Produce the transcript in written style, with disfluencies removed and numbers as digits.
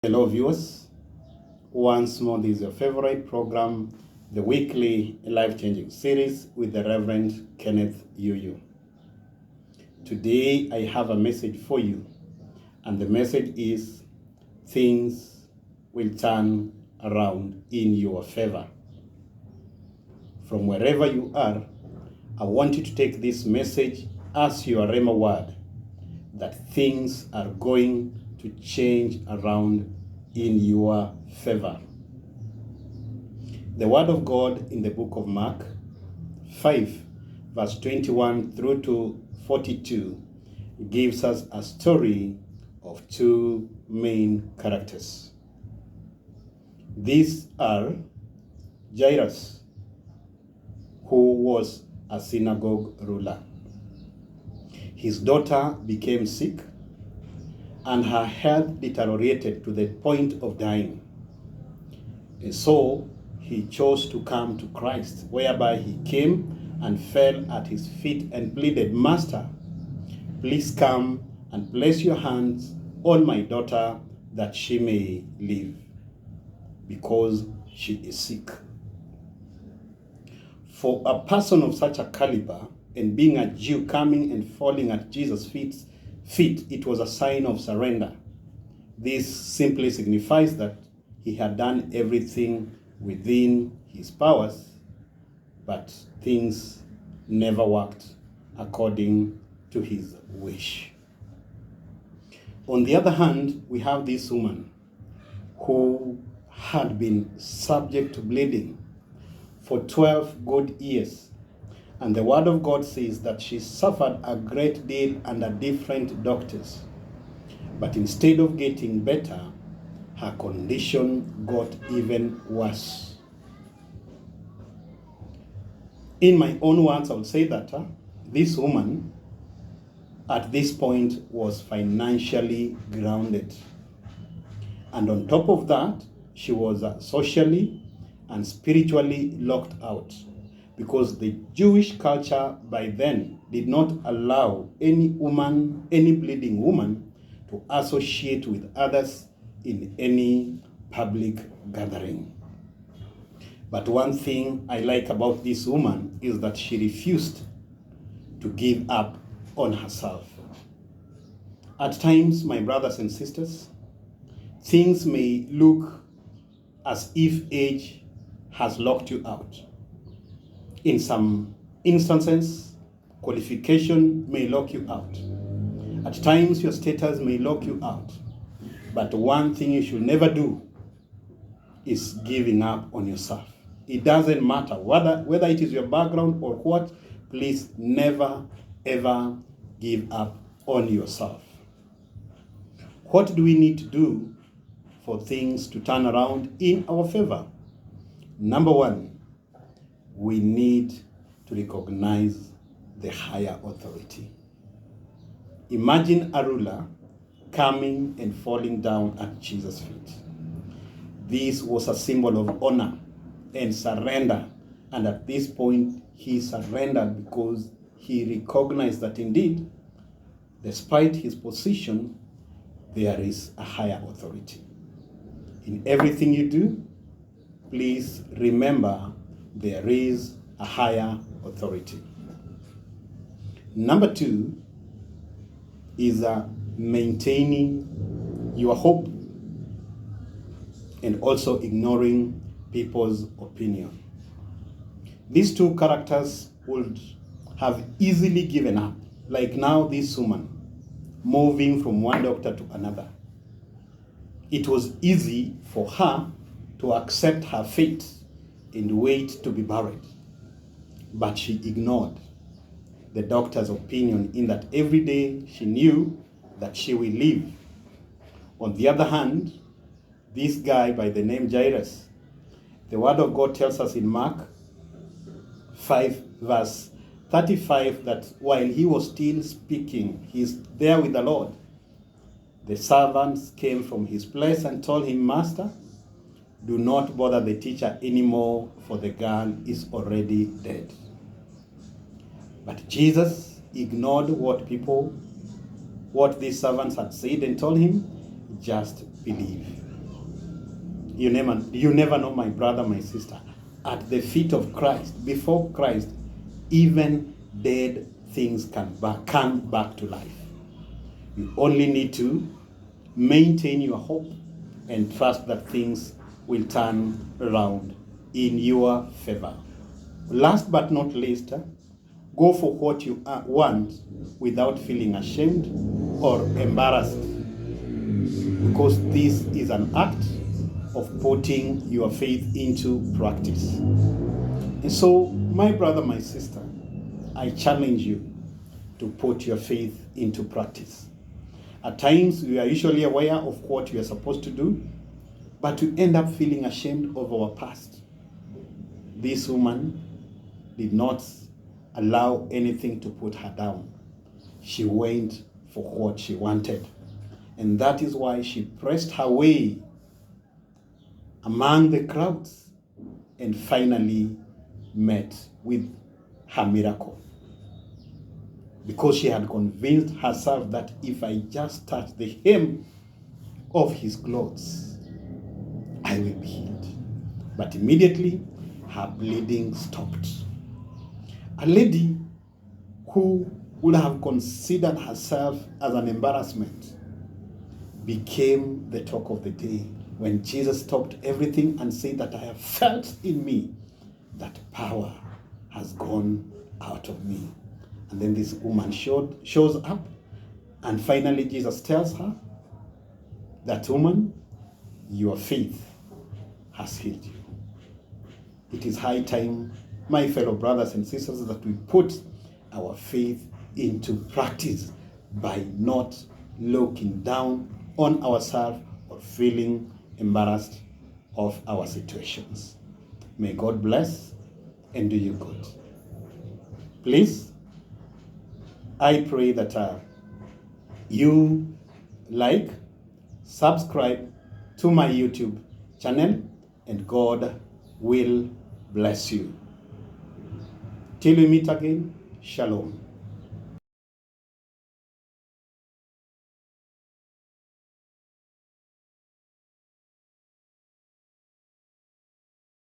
Hello, viewers. Once more, this is your favorite program, the weekly life-changing series with the Reverend Kenneth Yuyu. Today, I have a message for you, and the message is things will turn around in your favor. From wherever you are, I want you to take this message as your Rhema word, that things are going to change around in your favor. The word of God in the book of Mark 5, verse 21 through to 42 gives us a story of two main characters. These are Jairus, who was a synagogue ruler. His daughter became sick, and her health deteriorated to the point of dying. And so he chose to come to Christ, whereby he came and fell at his feet and pleaded, "Master, please come and place your hands on my daughter that she may live, because she is sick." For a person of such a caliber, and being a Jew coming and falling at Jesus' feet, it was a sign of surrender. This simply signifies that he had done everything within his powers, but things never worked according to his wish. On the other hand, we have this woman who had been subject to bleeding for 12 good years. And the word of God says that she suffered a great deal under different doctors. But instead of getting better, her condition got even worse. In my own words, I would say that this woman at this point was financially grounded. And on top of that, she was socially and spiritually locked out, because the Jewish culture by then did not allow any bleeding woman to associate with others in any public gathering. But one thing I like about this woman is that she refused to give up on herself. At times, my brothers and sisters, things may look as if age has locked you out. In some instances, qualification may lock you out. At times, your status may lock you out. But one thing you should never do is giving up on yourself. It doesn't matter whether it is your background or what, please never, ever give up on yourself. What do we need to do for things to turn around in our favor? Number one, we need to recognize the higher authority. Imagine a ruler coming and falling down at Jesus' feet. This was a symbol of honor and surrender. And at this point, he surrendered because he recognized that indeed, despite his position, there is a higher authority. In everything you do, please remember there is a higher authority. Number two is maintaining your hope and also ignoring people's opinion. These two characters would have easily given up, like now this woman moving from one doctor to another. It was easy for her to accept her fate and wait to be buried. But she ignored the doctor's opinion in that every day she knew that she will live. On the other hand, this guy by the name Jairus, the word of God tells us in Mark 5 verse 35 that while he was still speaking, he's there with the Lord, the servants came from his place and told him, "Master, do not bother the teacher anymore, for the girl is already dead." But Jesus ignored what these servants had said and told him, "Just believe." You never know, my brother, my sister. At the feet of Christ, before Christ, even dead things come back to life. You only need to maintain your hope and trust that things will turn around in your favor. Last but not least, go for what you want without feeling ashamed or embarrassed, because this is an act of putting your faith into practice. And so, my brother, my sister, I challenge you to put your faith into practice. At times, we are usually aware of what we are supposed to do, but we end up feeling ashamed of our past. This woman did not allow anything to put her down. She went for what she wanted. And that is why she pressed her way among the crowds and finally met with her miracle. Because she had convinced herself that if I just touch the hem of his clothes, I will be healed. But immediately, her bleeding stopped. A lady who would have considered herself as an embarrassment became the talk of the day when Jesus stopped everything and said that I have felt in me that power has gone out of me. And then this woman shows up, and finally Jesus tells her, that woman, your faith has healed you. It is high time, my fellow brothers and sisters, that we put our faith into practice by not looking down on ourselves or feeling embarrassed of our situations. May God bless and do you good. Please, I pray that you like, subscribe to my YouTube channel, and God will bless you. Till we meet again, shalom.